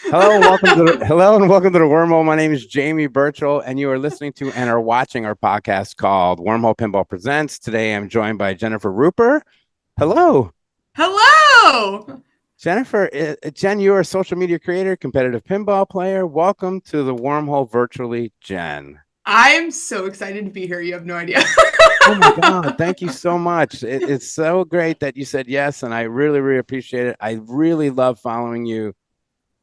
Hello and welcome to the Wormhole. My name is Jamie Burchell, and you are listening to and are watching our podcast called Wormhole Pinball Presents. Today, I'm joined by Jennifer Ruper. Hello, Hello. Jennifer. Jen, you are a social media creator, competitive pinball player. Welcome to the Wormhole virtually, Jen. I'm so excited to be here. You have no idea. Oh my God, thank you so much. It's so great that you said yes, and I really, really appreciate it. I really love following you,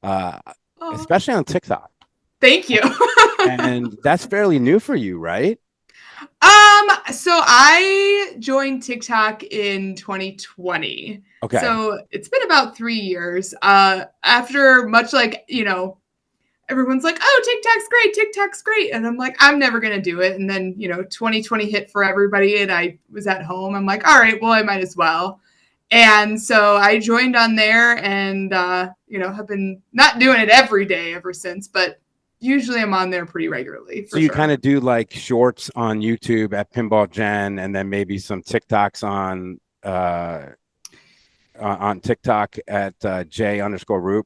uh, Oh, especially on TikTok. thank you. And that's fairly new for you, right? So I joined TikTok in 2020. Okay. So it's been about 3 years. After much like, everyone's like, oh, TikTok's great, TikTok's great. And I'm like, I'm never going to do it. And then, 2020 hit for everybody and I was at home. I'm like, all right, well, I might as well. And so I joined on there and, have been not doing it every day ever since, but usually I'm on there pretty regularly So for you sure. kind of do like shorts on YouTube at Pinball Jen, and then maybe some TikToks on TikTok at J_Roop.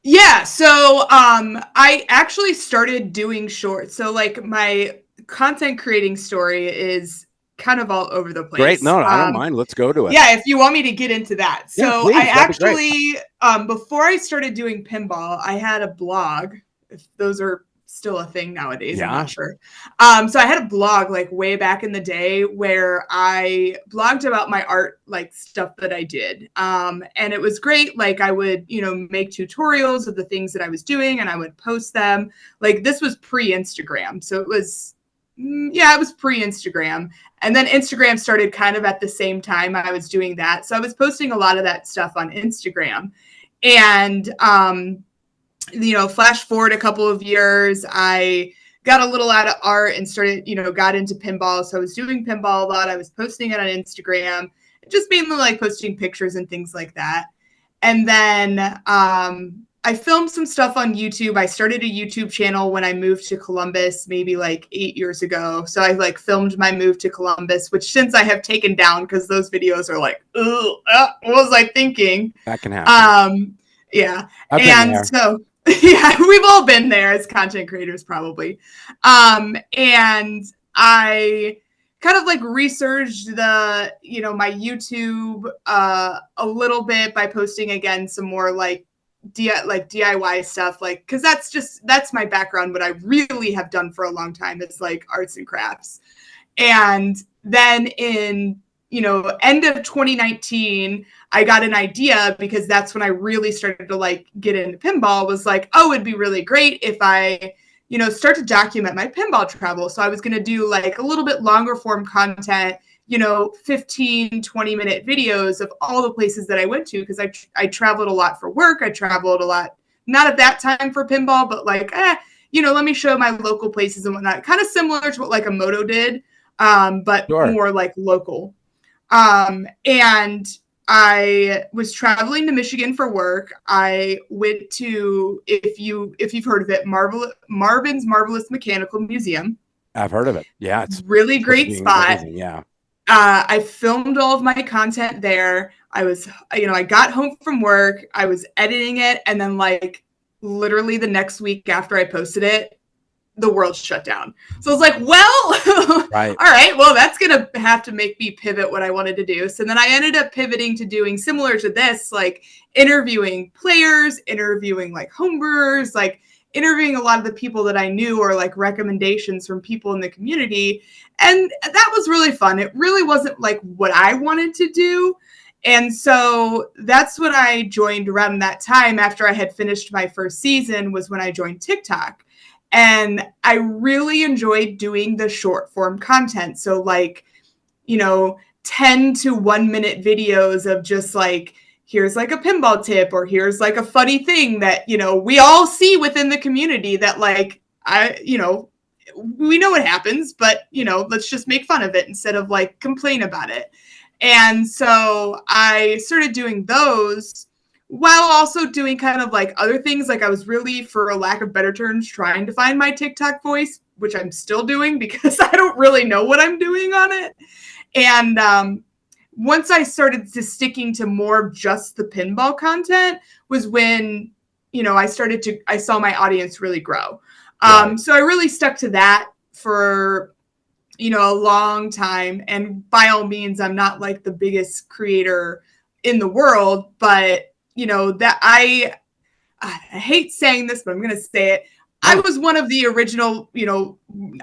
Yeah. So I actually started doing shorts. So like my content creating story is kind of all over the Great. place. No, I don't mind. Let's go to it. Yeah, if you want me to get into that. Yeah, So I please. That'd be great. actually, before I started doing pinball, I had a blog. If those are still a thing nowadays, I'm Yeah. not sure. So I had a blog like way back in the day where I blogged about my art, like stuff that I did. And it was great. Like I would, make tutorials of the things that I was doing and I would post them. Like this was pre-Instagram. So it was pre-Instagram. And then Instagram started kind of at the same time I was doing that. So I was posting a lot of that stuff on Instagram. And, flash forward a couple of years, I got a little out of art and started, got into pinball. So I was doing pinball a lot. I was posting it on Instagram, just mainly like posting pictures and things like that. And then I filmed some stuff on YouTube. I started a YouTube channel when I moved to Columbus, maybe like 8 years ago. So I like filmed my move to Columbus, which since I have taken down because those videos are like, what was I thinking? That can happen. Yeah. I've been And there. so, yeah, we've all been there as content creators, probably. And I kind of like researched my YouTube a little bit by posting again some more like DIY stuff, like because that's my background. What I really have done for a long time is like arts and crafts. And then in end of 2019, I got an idea because that's when I really started to like get into pinball, was like, oh, it'd be really great if I start to document my pinball travel. So I was going to do like a little bit longer form content, 15, 20-minute videos of all the places that I went to, because I traveled a lot for work. I traveled a lot, not at that time for pinball, but like, let me show my local places and whatnot. Kind of similar to what like a Moto did, but Sure. more like local. And I was traveling to Michigan for work. I went to, if you've heard of it, Marvin's Marvelous Mechanical Museum. I've heard of it. Yeah, it's Really supposed to great be spot. amazing. Yeah. I filmed all of my content there. I got home from work. I was editing it. And then like literally the next week after I posted it, the world shut down. So I was like, well, Right. all right, well, that's going to have to make me pivot what I wanted to do. So then I ended up pivoting to doing similar to this, like interviewing players, interviewing like homebrewers, like interviewing a lot of the people that I knew, or like recommendations from people in the community. And that was really fun. It really wasn't like what I wanted to do. And so that's when I joined around that time. After I had finished my first season was when I joined TikTok. And I really enjoyed doing the short form content. So like, 10 to 1 minute videos of just like, here's like a pinball tip, or here's like a funny thing that, we all see within the community that like, we know what happens, but, let's just make fun of it instead of like complain about it. And so I started doing those while also doing kind of like other things. Like I was really, for a lack of better terms, trying to find my TikTok voice, which I'm still doing because I don't really know what I'm doing on it. And once I started to sticking to more of just the pinball content was when I saw my audience really grow. Right. So I really stuck to that for, a long time. And by all means, I'm not like the biggest creator in the world, but, that I hate saying this, but I'm going to say it. I Oh, was one of the original,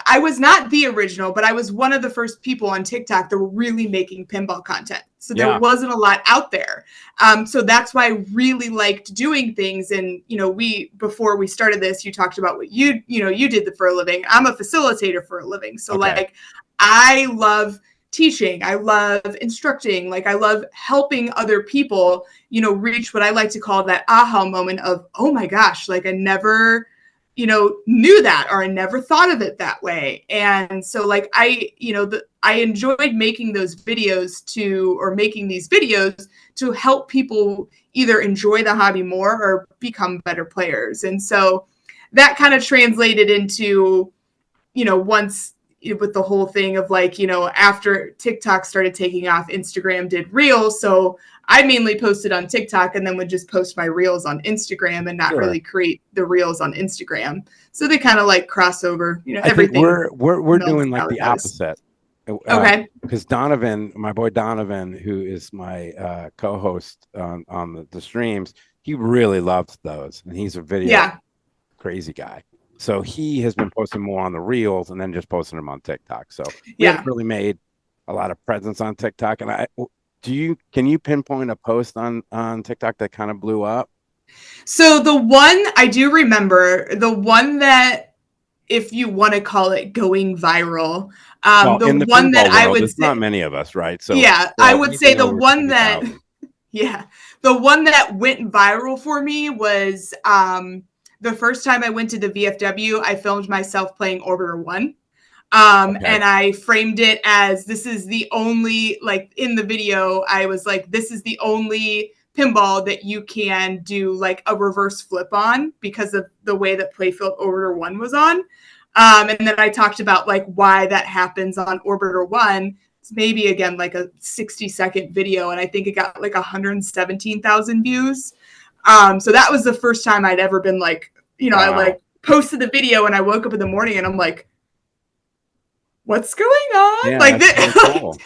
I was not the original, but I was one of the first people on TikTok that were really making pinball content. So there yeah. wasn't a lot out there. So that's why I really liked doing things. And, before we started this, you talked about what you did for a living. I'm a facilitator for a living. So Okay. like, I love teaching. I love instructing. Like I love helping other people, reach what I like to call that aha moment of, oh my gosh, like I never, knew that, or I never thought of it that way. And so like I enjoyed making those videos making these videos to help people either enjoy the hobby more or become better players. And so that kind of translated into, once with the whole thing of like, after TikTok started taking off, Instagram did Reels. So I mainly posted on TikTok and then would just post my Reels on Instagram and not Sure. really create the Reels on Instagram. So they kind of like cross over, I think everything we're melds doing like how it the does. opposite. Okay. Because Donovan, my boy Donovan, who is my co-host on the streams, he really loves those, and he's a video Yeah. crazy guy. So he has been posting more on the reels and then just posting them on TikTok. So we haven't Yeah. really made a lot of presence on TikTok. And can you pinpoint a post on TikTok that kind of blew up? So the one I do remember, the one that, if you want to call it going viral, Well, the in the one that pinball I world, would there's not say, many of us, right? So yeah, I well, would say anything the over one that 20,000. yeah. The one that went viral for me was the first time I went to the VFW, I filmed myself playing Orbiter 1. Okay. And I framed it as, this is the only, like in the video, I was like, this is the only pinball that you can do like a reverse flip on because of the way that Playfield Orbiter 1 was on. And then I talked about like why that happens on Orbiter 1. It's maybe again like a 60-second video, and I think it got like 117,000 views. So that was the first time I'd ever been like, I Wow. like posted the video and I woke up in the morning and I'm like, what's going on? Yeah, Like that's really that. cool.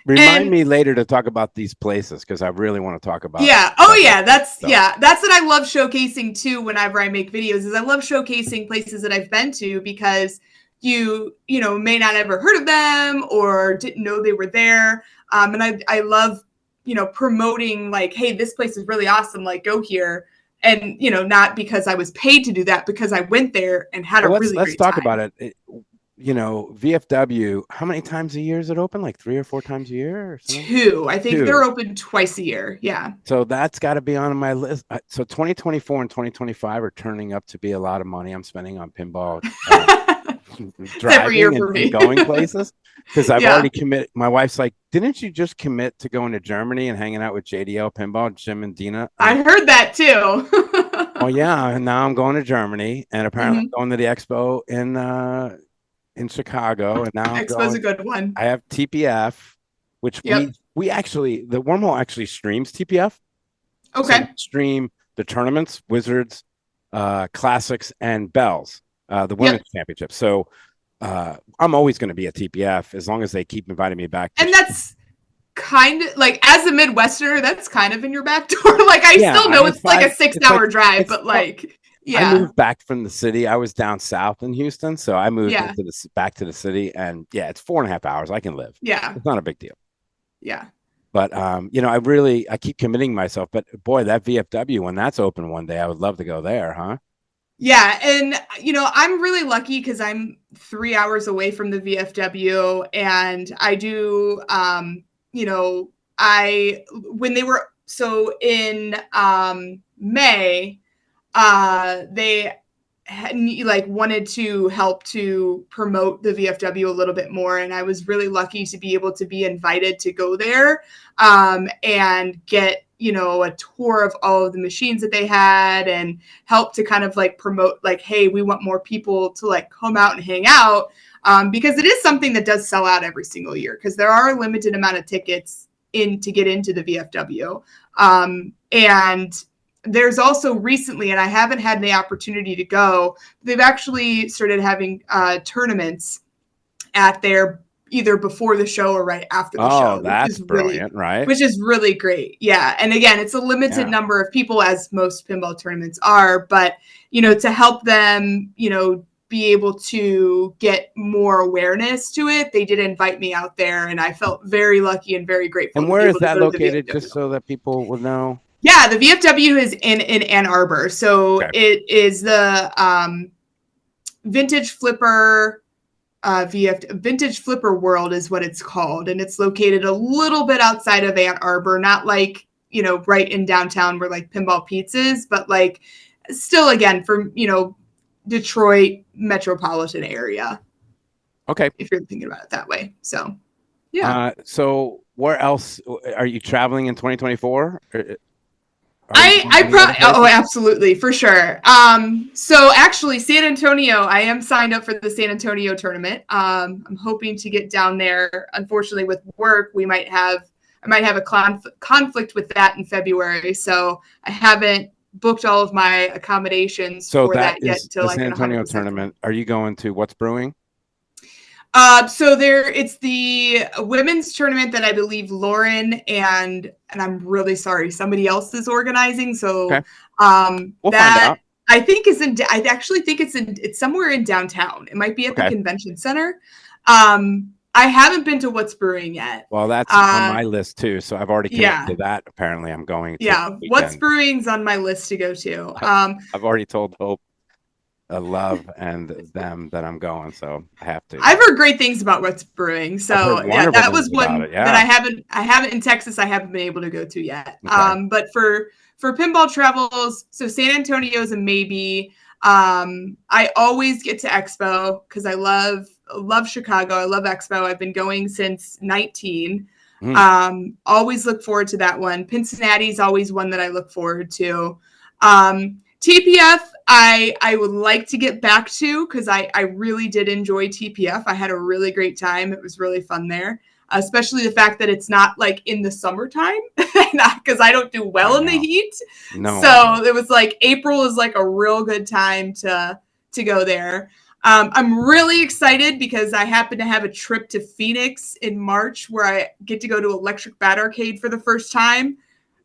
Remind And me later to talk about these places because I really want to talk about yeah, oh stuff like yeah, this. So that's what I love showcasing too whenever I make videos, is I love showcasing places that I've been to, because you may not ever heard of them or didn't know they were there. And I love, promoting like, hey, this place is really awesome, like go here. And not because I was paid to do that, because I went there and had a well, really let's great talk about time. it. VFW, how many times a year is it open? Like 3 or 4 times a year or something? 2, I think they're Two. open twice a year. Yeah. So that's got to be on my list. So 2024 and 2025 are turning up to be a lot of money I'm spending on pinball It's every year driving for and me. going places because I've Yeah. already committed. My wife's like, didn't you just commit to going to Germany and hanging out with JDL Pinball, Jim and Dina? I heard that too. Oh yeah, and now I'm going to Germany, and apparently Mm-hmm. I'm going to the expo in Chicago, and now I'm Expo's going. a good one. I have TPF, which Yep. we actually the Wormhole actually streams TPF, so we Okay. stream the tournaments, Wizards, Classics, and Bells, the Yep. Women's Championship. So I'm always going to be at TPF as long as they keep inviting me back to. And that's kind of like, as a Midwesterner, that's kind of in your back door. Like I still Yeah, know it's like a six it's like hour drive, it's but well, like, I yeah. moved back from the city. I was down south in Houston, so I moved Yeah. into the back to the city, and yeah, it's 4.5 hours. I can live. Yeah. It's not a big deal. Yeah. But I keep committing myself. But boy, that VFW when that's open one day, I would love to go there, huh? Yeah. And, I'm really lucky because I'm 3 hours away from the VFW. And I do, when they were, so in May, they like wanted to help to promote the VFW a little bit more, and I was really lucky to be able to be invited to go there and get a tour of all of the machines that they had, and help to kind of like promote like, hey, we want more people to like come out and hang out, because it is something that does sell out every single year, because there are a limited amount of tickets in to get into the VFW, and there's also recently, and I haven't had the opportunity to go, they've actually started having tournaments at their either before the show or right after the Oh, show, that's brilliant, right? which is really great. Yeah. And again, it's a limited number of people, as most pinball tournaments are, but to help them, be able to get more awareness to it, they did invite me out there, and I felt very lucky and very grateful. And where is that located, just so that people would know? Yeah, the VFW is in Ann Arbor. So it is the Vintage Flipper Vintage Flipper World is what it's called, and it's located a little bit outside of Ann Arbor, not like right in downtown where like Pinball Pizza is, but like still again for Detroit metropolitan area. Okay, if you're thinking about it that way. So yeah. So where else are you traveling in 2024? Absolutely, for sure. So actually San Antonio, I am signed up for the San Antonio tournament. I'm hoping to get down there. Unfortunately with work, I might have a conflict with that in February. So I haven't booked all of my accommodations for that yet until the San Antonio tournament. Are you going to What's Brewing? So it's the women's tournament that I believe Lauren and I'm really sorry, somebody else is organizing. So we'll find out. I think I actually think it's somewhere in downtown. It might be at the convention center. I haven't been to What's Brewing yet. Well, that's on my list too. So I've already committed to that. Apparently I'm going to. Yeah. What's Brewing's on my list to go to. I've already told Hope, Love, and them that I'm going, so I have to. I've heard great things about What's Brewing, so yeah, that was one that I haven't in Texas. I haven't been able to go to yet. But for pinball travels, so San Antonio is a maybe. I always get to Expo because I love Chicago. I love Expo. I've been going since 19. Always look forward to that one. Cincinnati is always one that I look forward to. TPF, I would like to get back to because I really did enjoy TPF. I had a really great time. It was really fun there, especially the fact that it's not like in the summertime because I don't do well in the heat. No. So it was like April is like a real good time to go there. I'm really excited because I happen to have a trip to Phoenix in March where I get to go to Electric Bat Arcade for the first time.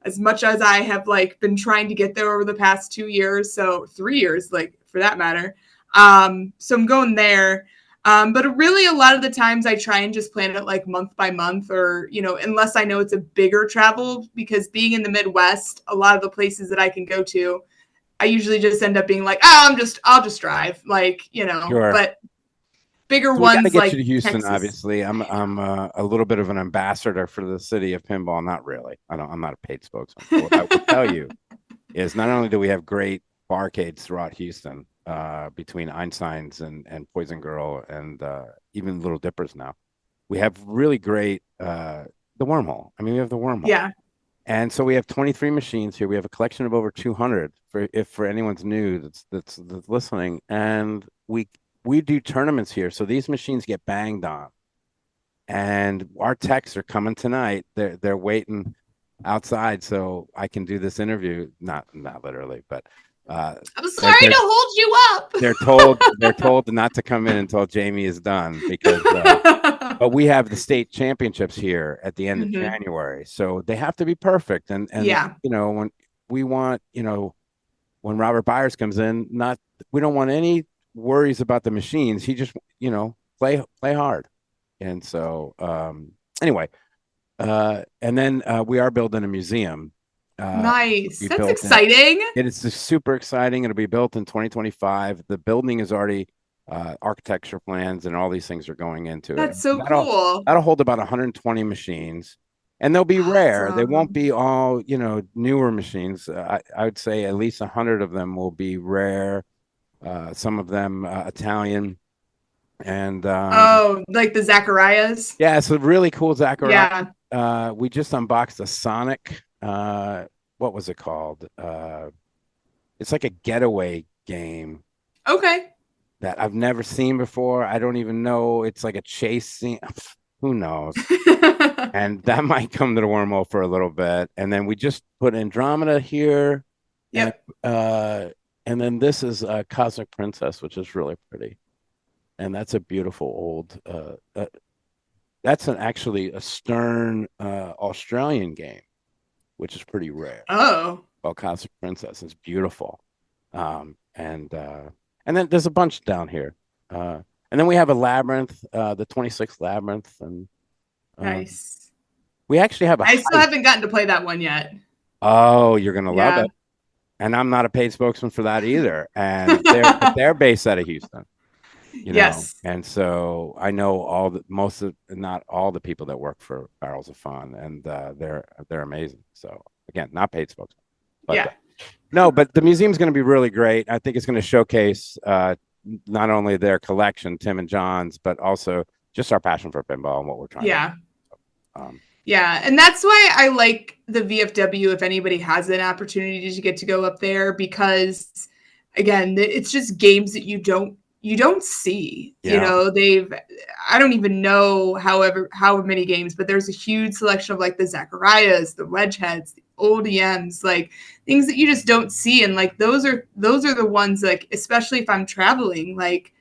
As much as I have like been trying to get there over the past 2 years, so 3 years, like for that matter. So I'm going there. But really a lot of the times I try and just plan it like month by month or, unless I know it's a bigger travel, because being in the Midwest, a lot of the places that I can go to, I usually just end up being like, I'll just drive, like, sure. But bigger ones gotta get like you to Houston. Texas. Obviously, I'm a little bit of an ambassador for the city of pinball. Not really. I'm not a paid spokesman. But what I will tell you is not only do we have great barcades throughout Houston, between Einstein's and Poison Girl and even Little Dippers now, we have really great the Wormhole. I mean, we have the Wormhole. Yeah. And so we have 23 machines here. We have a collection of over 200 for anyone's new that's listening, and we do tournaments here, so these machines get banged on, and our techs are coming tonight. They're waiting outside so I can do this interview. Not literally, but I'm sorry to hold you up. They're told not to come in until Jamie is done because. But we have the state championships here at the end of January, so they have to be perfect. And yeah, when we want, when Robert Byers comes in, we don't want any worries about the machines. He just play hard. And so anyway, and then we are building a museum. Nice. That's exciting. It is super exciting. It'll be built in 2025. The building is already architecture plans and all these things are going into it. That's so cool. That'll hold about 120 machines, and they'll be rare. They won't be all newer machines. I would say at least 100 of them will be rare. Some of them Italian, and like the Zacharias. Yeah, it's a really cool Zachariah. Yeah. We just unboxed a Sonic. What was it called? It's like a getaway game. Okay. That I've never seen before. I don't even know. It's like a chase scene. Who knows? And that might come to the Wormhole for a little bit. And then we just put Andromeda here. and Yep. uh, and then this is Cosmic Princess, which is really pretty, and that's a beautiful old. That's actually a Stern Australian game, which is pretty rare. Oh, Well, Cosmic Princess is beautiful, and then there's a bunch down here, and then we have a labyrinth, the 26th labyrinth, and um, nice. we actually have a I still high. haven't gotten to play that one yet. Oh, you're gonna love Yeah. it, and I'm not a paid spokesman for that either, and they're based out of Houston, Yes. and so I know all the most of not all the people that work for Barrels of Fun, and they're amazing. So again, not paid spokesman, but Yeah. no, but the museum's going to be really great. I think it's going to showcase not only their collection, Tim and John's, but also just our passion for pinball and what we're trying to Yeah. do. Yeah, and that's why I like the VFW if anybody has an opportunity to get to go up there, because again, it's just games that you don't see. You Yeah, know, I don't even know how many games, but there's a huge selection of like the Zacharias, the Wedgeheads, the old EMs, like things that you just don't see, and like those are the ones, like especially if I'm traveling, like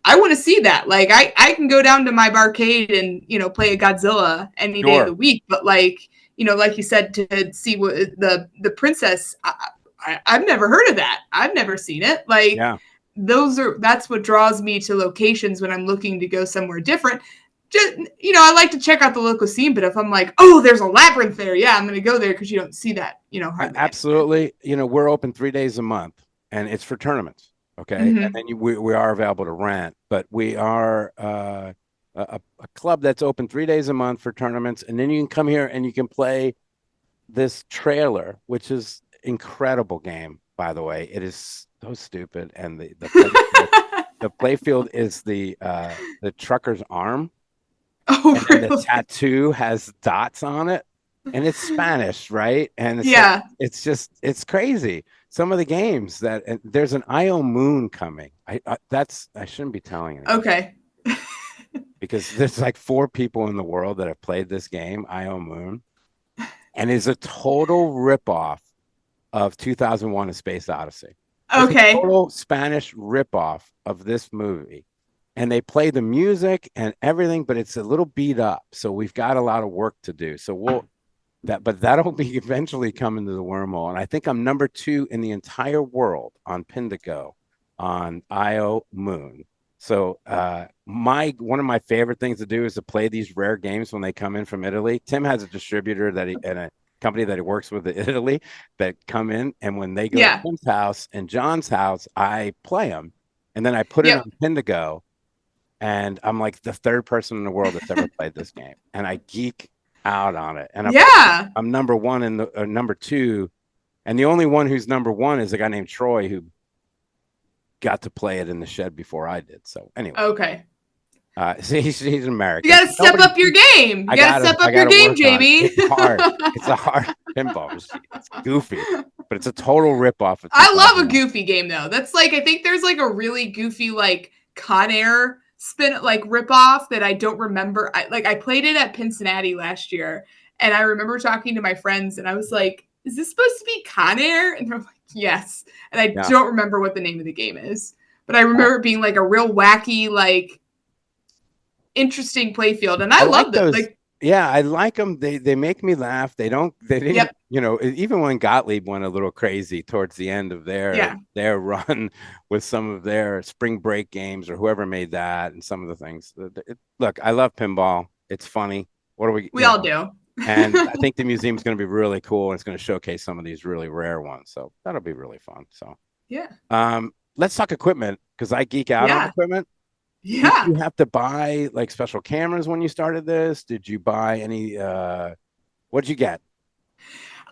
I want to see that. Like I can go down to my barcade and, play a Godzilla any day of the sure. week, but like, like you said, to see what the princess, I've never heard of that. I've never seen it. Like Yeah, that's what draws me to locations when I'm looking to go somewhere different. Just, I like to check out the local scene, but if I'm like, oh, there's a labyrinth there, yeah, I'm going to go there, because you don't see that, hardly anywhere. absolutely. We're open 3 days a month, and it's for tournaments. Okay, and Mm-hmm. then we are available to rent, but we are a club that's open 3 days a month for tournaments, and then you can come here and you can play this trailer, which is incredible game, by the way. It is so stupid, and the playfield is the trucker's arm, Oh, and then the really? tattoo has dots on it, and it's Spanish, right? And so Yeah. it's crazy. Some of the games that and there's an IO Moon coming. I shouldn't be telling anyone Okay. because there's like 4 people in the world that have played this game, IO Moon, and is a total ripoff of 2001: A Space Odyssey. It's a Okay. total Spanish ripoff of this movie. And they play the music and everything, but it's a little beat up. So we've got a lot of work to do. So but that'll be eventually coming to the wormhole. And I think I'm number 2 in the entire world on Pindigo on IO Moon. So one of my favorite things to do is to play these rare games when they come in from Italy. Tim has a distributor and a company that he works with in Italy that come in, and when they go to Yeah. Tim's house and John's house, I play them, and then I put it Yep. on Pindigo, and I'm like the third person in the world that's ever played this game, and I geek out on it. And of course, Yeah. I'm number 1 and number 2, and the only one who's number 1 is a guy named Troy who got to play it in the shed before I did. So anyway, Okay. so he's You American. got to step Nobody, up your game. You got to step I up your gotta game, work on it. Jamie. It's hard. It's a hard pinball machine. It's goofy, but it's a total ripoff of I love a 2001. goofy game though. That's like, I think there's like a really goofy like Con Air spin like rip off that I don't remember. I played it at Cincinnati last year, and I remember talking to my friends, and I was like, "Is this supposed to be Con Air?" And they're like, "Yes." And I Yeah. don't remember what the name of the game is, but I remember it being like a real wacky, like interesting playfield, and I I like loved it. those. Like, Yeah, I like them. They make me laugh. They didn't, yep, even when Gottlieb went a little crazy towards the end of yeah, their run with some of their spring break games or whoever made that and some of the things. Look, I love pinball. It's funny. What do we, we all do. and I think the museum's going to be really cool. And it's going to showcase some of these really rare ones. So that'll be really fun. So, Yeah, let's talk equipment because I geek out on yeah, equipment. Did yeah. you have to buy like special cameras when you started this? Did you buy any what'd you get?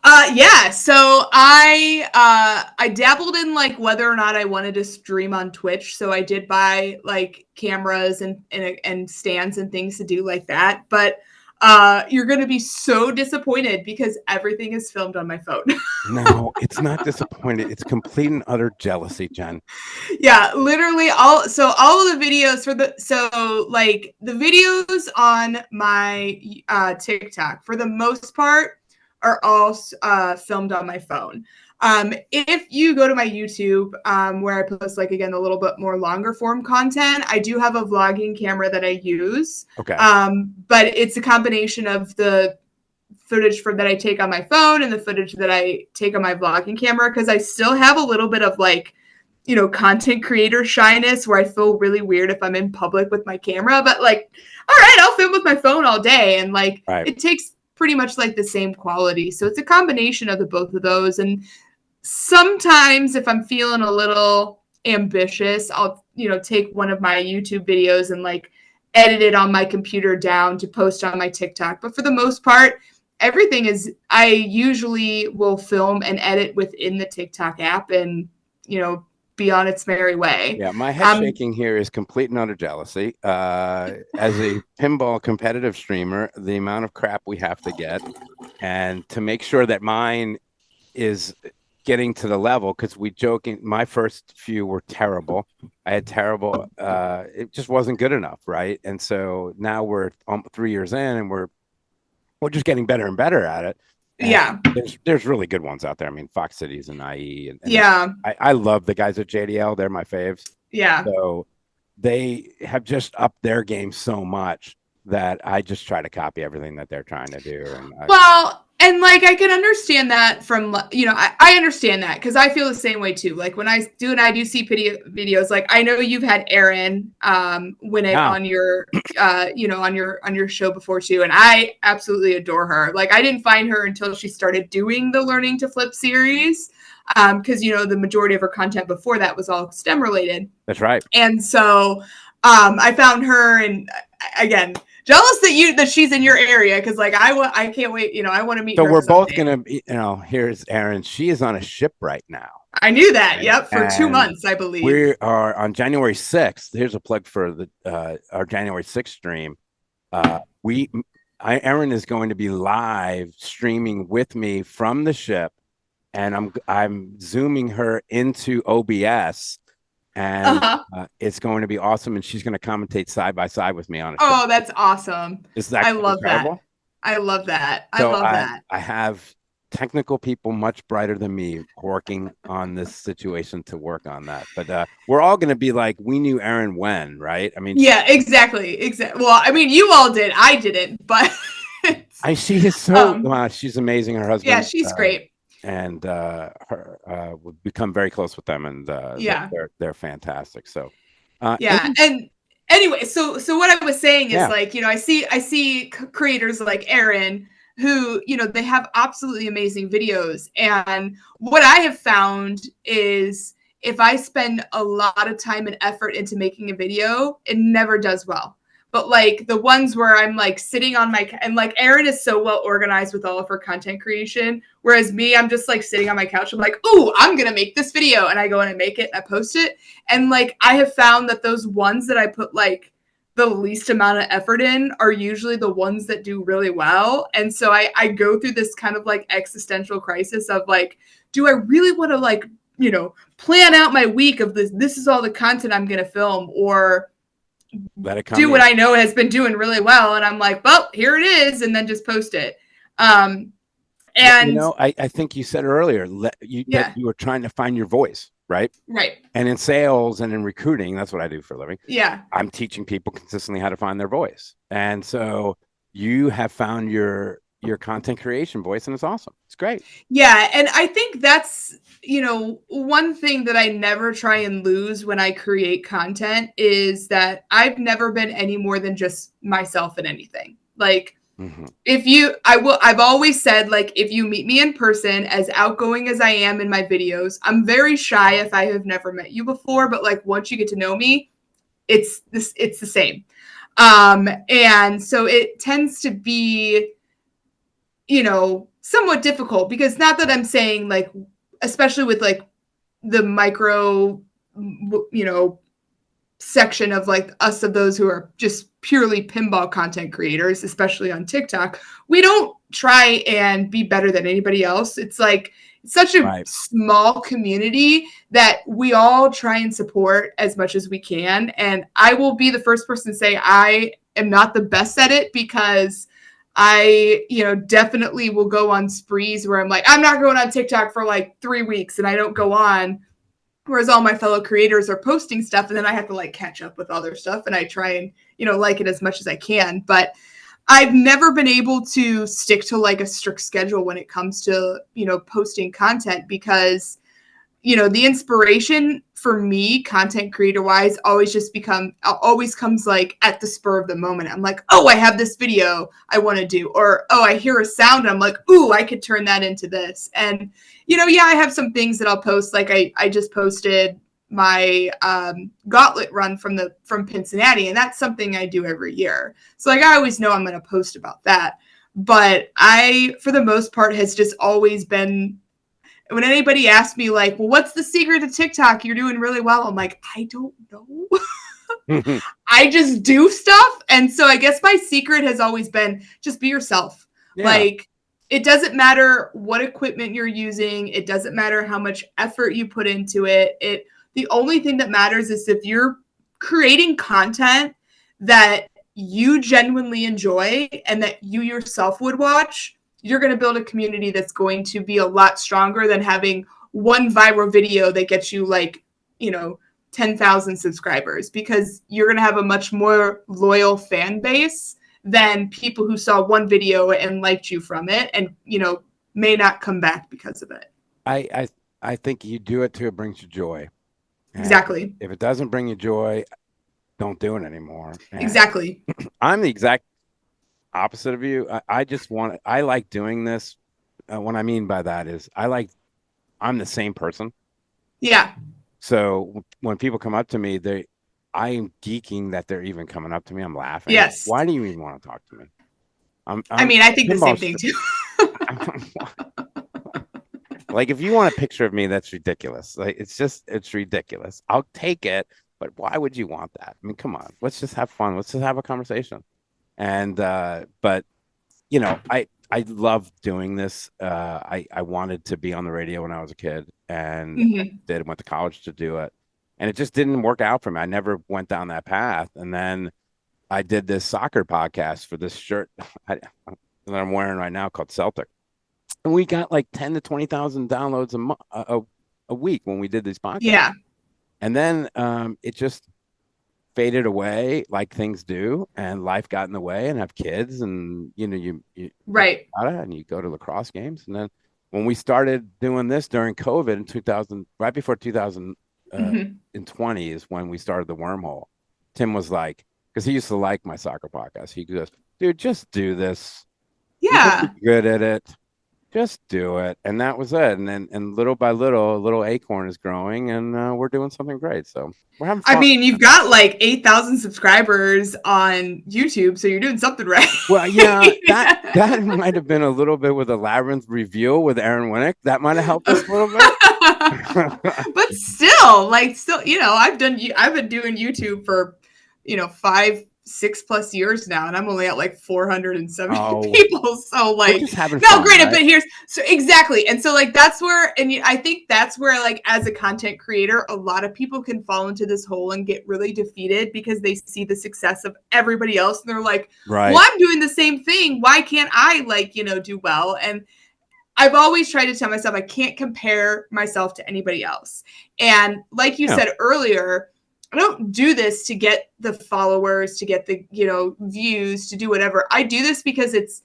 Yeah. So I dabbled in like whether or not I wanted to stream on Twitch. So I did buy like cameras and stands and things to do like that. But you're gonna be so disappointed because everything is filmed on my phone. No, it's not disappointed. It's complete and utter jealousy, Jen. Yeah, literally all of the videos like the videos on my TikTok for the most part are all filmed on my phone. If you go to my YouTube, where I post like, again, a little bit more longer form content, I do have a vlogging camera that I use. Okay. But it's a combination of the footage that I take on my phone and the footage that I take on my vlogging camera, because I still have a little bit of like, you know, content creator shyness where I feel really weird if I'm in public with my camera, but like, all right, I'll film with my phone all day. And like, it takes pretty much like the same quality. So it's a combination of the both of those. And sometimes if I'm feeling a little ambitious, I'll, you know, take one of my YouTube videos and like edit it on my computer down to post on my TikTok. But for the most part, everything is, I usually will film and edit within the TikTok app and, you know, be on its merry way. Yeah, my head shaking here is complete and utter jealousy. As a pinball competitive streamer, the amount of crap we have to get, and to make sure that mine is getting to the level, because my first few were terrible. I had terrible, it just wasn't good enough, right? And so now we're 3 years in, and we're just getting better and better at it. And there's really good ones out there. I mean, Fox Cities and IE, and I love the guys at JDL. They're my faves. Yeah. So they have just upped their game so much that I just try to copy everything that they're trying to do. And like, I can understand that from, you know, I understand that because I feel the same way too. Like when I do an IDC videos, like I know you've had Erin win it on your, you know, on your show before too. And I absolutely adore her. Like I didn't find her until she started doing the Learning to Flip series. Because, you know, the majority of her content before that was all STEM related. That's right. And so I found her, and again, jealous that she's in your area, because like I can't wait, you know, I want to meet her. So we're both gonna be, you know, here's Erin. She is on a ship right now. I knew that. Yep, for 2 months, I believe. We are on January 6th. Here's a plug for our January 6th stream. Erin is going to be live streaming with me from the ship, and I'm zooming her into OBS. And it's going to be awesome, and she's going to commentate side by side with me on it. Oh, that's awesome! I love incredible? That. I love that. I love that. I have technical people much brighter than me working on this situation to work on that. But we're all going to be like, we knew Erin when, right? I mean, yeah, exactly. Well, I mean, you all did. I didn't, but she is so. She's amazing. Her husband. Yeah, she's great. And we've become very close with them, and they're fantastic. So and anyway, so what I was saying is like, you know, I see creators like Erin who, you know, they have absolutely amazing videos, and what I have found is if I spend a lot of time and effort into making a video, it never does well. But like the ones where I'm like sitting on and like Erin is so well organized with all of her content creation. Whereas me, I'm just like sitting on my couch. I'm like, ooh, I'm going to make this video. And I go in and make it and I post it. And like, I have found that those ones that I put like the least amount of effort in are usually the ones that do really well. And so I go through this kind of like existential crisis of like, do I really want to like, you know, plan out my week of this is all the content I'm going to film, or do what I know has been doing really well, and I'm like, well, here it is, and then just post it. And you know, I think you said earlier that you were trying to find your voice, right? Right. And in sales and in recruiting, that's what I do for a living. Yeah. I'm teaching people consistently how to find their voice, and so you have found your content creation voice, and it's awesome. It's great. Yeah, and I think that's, you know, one thing that I never try and lose when I create content is that I've never been any more than just myself in anything. Like I've always said, like, if you meet me in person, as outgoing as I am in my videos, I'm very shy if I have never met you before, but like once you get to know me, it's the same. And so it tends to be, you know, somewhat difficult, because not that I'm saying like, especially with like the micro, you know, section of like us, of those who are just purely pinball content creators, especially on TikTok, we don't try and be better than anybody else. It's like, it's such a small community that we all try and support as much as we can. And I will be the first person to say I am not the best at it, because I, definitely will go on sprees where I'm like, I'm not going on TikTok for like 3 weeks and I don't go on. Whereas all my fellow creators are posting stuff and then I have to like catch up with other stuff and I try and, like it as much as I can. But I've never been able to stick to like a strict schedule when it comes to, posting content because the inspiration for me, content creator wise, always comes like at the spur of the moment. I'm like, oh, I have this video I want to do, or oh, I hear a sound. And I'm like, ooh, I could turn that into this. And, yeah, I have some things that I'll post. Like I just posted my gauntlet run from Cincinnati, and that's something I do every year. So like I always know I'm going to post about that. But I, for the most part, has just always been, when anybody asks me like, well, what's the secret to TikTok? You're doing really well. I'm like, I don't know. I just do stuff. And so I guess my secret has always been just be yourself. Yeah. Like, it doesn't matter what equipment you're using. It doesn't matter how much effort you put into it. The only thing that matters is if you're creating content that you genuinely enjoy and that you yourself would watch, you're going to build a community that's going to be a lot stronger than having one viral video that gets you like, 10,000 subscribers, because you're going to have a much more loyal fan base than people who saw one video and liked you from it and, may not come back because of it. I think you do it till it brings you joy. And exactly. If it doesn't bring you joy, don't do it anymore. And exactly. I'm the exact opposite of you. I like doing this. What I mean by that is I'm the same person. Yeah. So when people come up to me, I am geeking that they're even coming up to me. I'm laughing. Yes. Why do you even want to talk to me? I think the same thing too. Like, if you want a picture of me, that's ridiculous. Like, it's ridiculous. I'll take it, but why would you want that? I mean, come on. Let's just have fun. Let's just have a conversation. And but I love doing this. I wanted to be on the radio when I was a kid, and went to college to do it, and it just didn't work out for me. I never went down that path. And then I did this soccer podcast for this shirt that I'm wearing right now called Celtic, and we got like 10 to 20,000 downloads a week when we did these podcasts. Yeah, and then it just faded away like things do, and life got in the way, and have kids, and you right, and you go to lacrosse games. And then when we started doing this during COVID in 2000, right before 2020 is when we started the Wormhole. Tim was like, because he used to like my soccer podcast, he goes, dude, just do this. Yeah, you're good at it, just do it. And that was it. And then, and little by little, a little acorn is growing, and we're doing something great. So we're having fun. I mean, you've got like 8,000 subscribers on YouTube, so you're doing something right. Well, yeah, that might have been a little bit with a Labyrinth reveal with Aaron Winnick. That might have helped us a little bit. But still, I've been doing YouTube for 5-6+ years now, and I'm only at like 470 people. So like, no, great. Right? But here's so exactly, and so like that's where, and I think that's where, like, as a content creator, a lot of people can fall into this hole and get really defeated because they see the success of everybody else, and they're like, right, well, I'm doing the same thing. Why can't I do well? And I've always tried to tell myself I can't compare myself to anybody else. And like you said earlier, I don't do this to get the followers, to get the, views, to do whatever. I do this because it's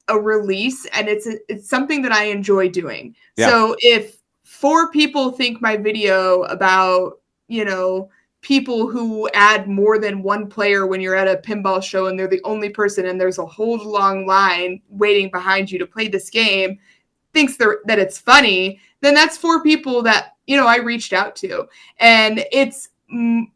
a release, and it's something that I enjoy doing. Yeah. So if 4 people think my video about, people who add more than one player when you're at a pinball show and they're the only person and there's a whole long line waiting behind you to play this game, thinks that it's funny, then that's 4 people that, I reached out to. And it's,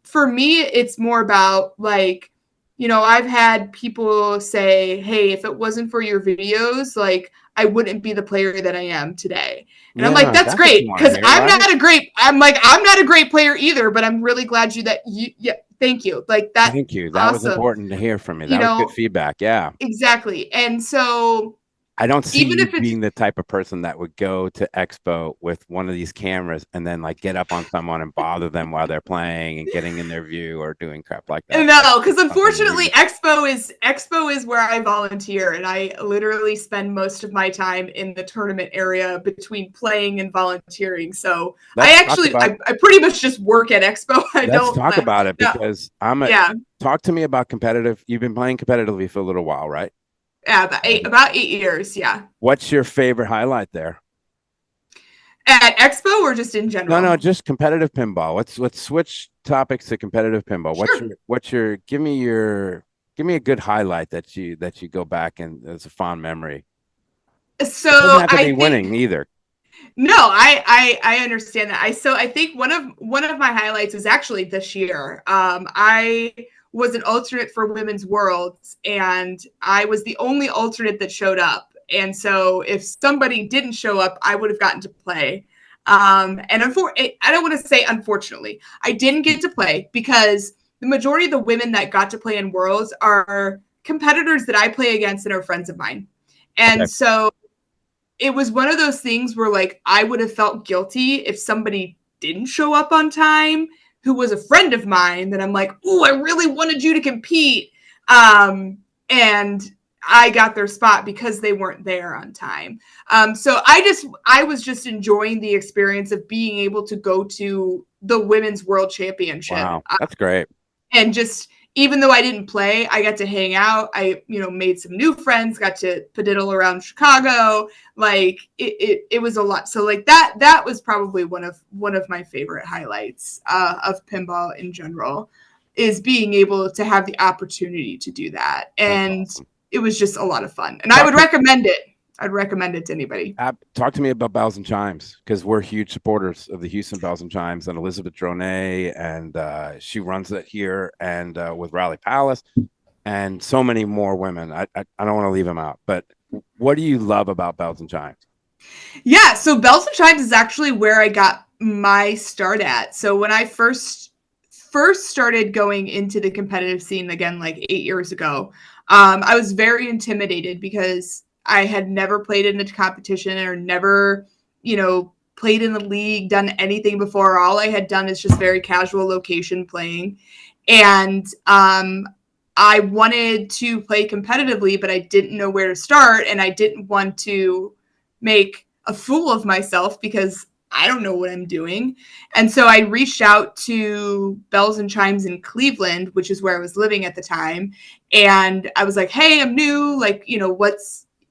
for me, it's more about like, I've had people say, hey, if it wasn't for your videos, like, I wouldn't be the player that I am today. And I'm like, that's great, because I'm not a great player either, but I'm really glad thank you. Like that. Thank you. That was important to hear from you. That was good feedback. Yeah, exactly. And so I don't see Even you if it's being the type of person that would go to Expo with one of these cameras and then like get up on someone and bother them while they're playing and getting in their view or doing crap like that. no, because Something unfortunately, you, Expo is where I volunteer, and I literally spend most of my time in the tournament area between playing and volunteering. So let's talk about I pretty much just work at Expo. I let's don't talk about it no, because I'm a yeah, talk to me about competitive. You've been playing competitively for a little while, right? yeah, And about 8 years, yeah. what's your favorite highlight there? At Expo or just in No, no, general? just competitive pinball. Let's switch topics to competitive pinball. Sure. What's your give me a good highlight that you go back and it's a fond memory. It doesn't So have to I be think winning either. no, I understand that. I think one of my highlights was actually this year. I was an alternate for Women's Worlds, and I was the only alternate that showed up. And so if somebody didn't show up, I would have gotten to play. And I don't want to say unfortunately, I didn't get to play because the majority of the women that got to play in Worlds are competitors that I play against and are friends of mine. Okay. And so it was one of those things where like I would have felt guilty if somebody didn't show up on time who was a friend of mine that I'm like, "Oh, I really wanted you to compete." And I got their spot because they weren't there on time. So I was just enjoying the experience of being able to go to the Women's World Championship Wow. That's great. and just even though I didn't play, I got to hang out. I, made some new friends, got to padiddle around Chicago. Like it was a lot. So like that was probably one of my favorite highlights of pinball in general, is being able to have the opportunity to do that. That's And awesome. it was just a lot of fun. And I Talk would to recommend it. I'd recommend it to anybody. talk to me about Bells and Chimes because we're huge supporters of the Houston Bells and Chimes and Elizabeth Droney and she runs it here and with Raleigh Palace and so many more women. I don't want to leave them out, but what do you love about Bells and Chimes? Yeah, so Bells and Chimes is actually where I got my start at. So when I first started going into the competitive scene again, like 8 years ago, I was very intimidated because I had never played in a competition or never, played in the league, done anything before. All I had done is just very casual location playing. And I wanted to play competitively, but I didn't know where to start. And I didn't want to make a fool of myself because I don't know what I'm doing. And so I reached out to Bells and Chimes in Cleveland, which is where I was living at the time. And I was like, hey, I'm new. Like,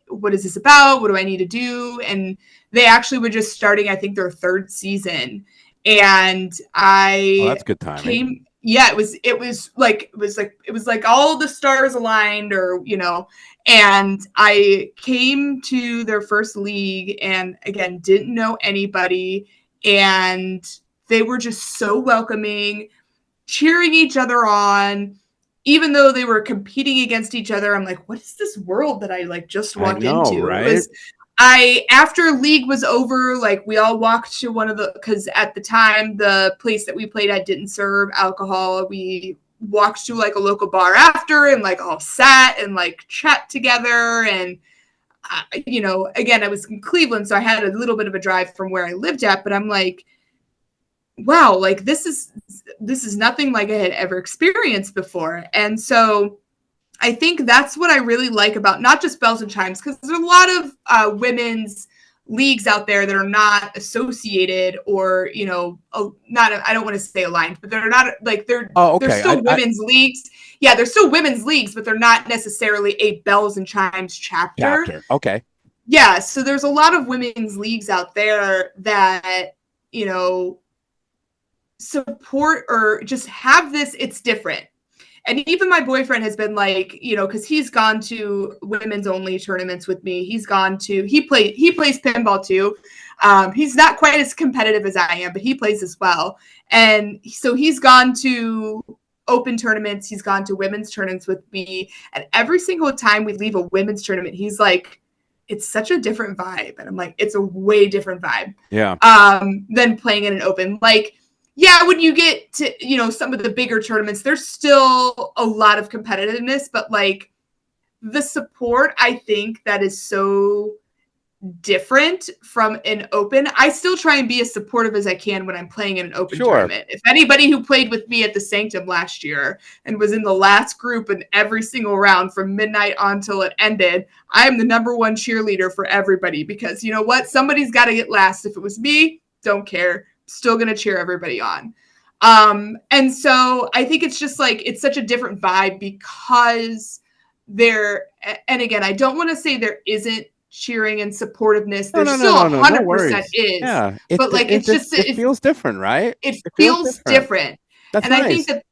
what is this about? What do I need to do? And they actually were just starting, I think, their third season. And Oh, I that's good timing. came, yeah, it was like all the stars aligned, or, and I came to their first league and again didn't know anybody, and they were just so welcoming, cheering each other on, even though they were competing against each other. I'm like, what is this world that I like just I walked know, into? It right? was I after league was over, like we all walked to one of the, because at the time the place that we played at didn't serve alcohol. We walked to like a local bar after and like all sat and like chat together. And again, I was in Cleveland, so I had a little bit of a drive from where I lived at, but I'm like, wow, like this is nothing like I had ever experienced before. And so I think that's what I really like about not just Bells and Chimes, because there's a lot of women's leagues out there that are not associated, or not, I don't want to say aligned, but they're not like Oh, they're okay. still women's leagues. Yeah, they're still women's leagues, but they're not necessarily a Bells and Chimes chapter. Chapter. Okay. Yeah, so there's a lot of women's leagues out there that you know support or just have this. It's different. And even my boyfriend has been like, because he's gone to women's only tournaments with me. He plays pinball too. He's not quite as competitive as I am, but he plays as well. And so he's gone to open tournaments. He's gone to women's tournaments with me. And every single time we leave a women's tournament, he's like, it's such a different vibe. And I'm like, it's a way different vibe Yeah. than playing in an open. Like, yeah, when you get to, some of the bigger tournaments, there's still a lot of competitiveness, but like the support, I think that is so different from an open. I still try and be as supportive as I can when I'm playing in an open Sure. tournament. If anybody who played with me at the Sanctum last year and was in the last group in every single round from midnight on till it ended, I am the number one cheerleader for everybody, because you know what? Somebody's got to get last. If it was me, don't care. Still going to cheer everybody on. And so I think it's just like, it's such a different vibe because there, and again, I don't want to say there isn't cheering and supportiveness. No, There's no, no, still no, no, no 100% worries. is, Yeah, it but like, it it's just just, it feels different, right? it It feels feels different. different. That's And I think nice. that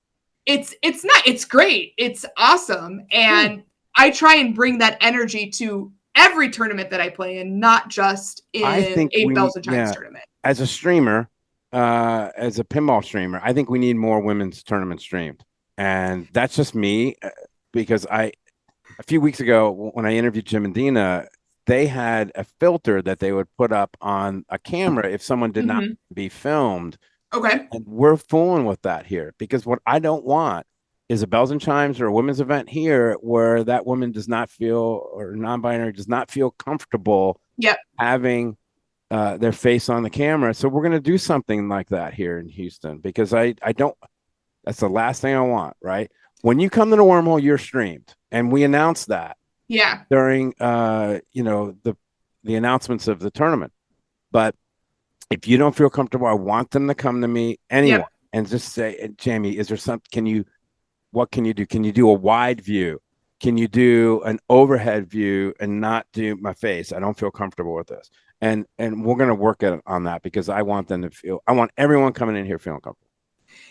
it's not, it's great. It's awesome. Yeah. And I try and bring that energy to every tournament that I play in, not just I in think a we, Bells and Chimes yeah, tournament. as a streamer, as a pinball streamer, I think we need more women's tournaments streamed. And that's just me because a few weeks ago when I interviewed Jim and Dina, they had a filter that they would put up on a camera if someone did not be filmed. Okay. And we're fooling with that here because what I don't want is a Bells and Chimes or a women's event here where that woman does not feel, or non-binary does not feel comfortable Yep. having their face on the camera. So we're going to do something like that here in Houston because I don't, that's the last thing I want, right? When you come to the Wormhole, you're streamed. And we announced that Yeah. during, the announcements of the tournament. But if you don't feel comfortable, I want them to come to me, anyone, Yep. and just say, Jamie, is there something, what can you do? Can you do a wide view? Can you do an overhead view and not do my face? I don't feel comfortable with this. And we're going to work on that because I want them to feel, I want everyone coming in here feeling comfortable.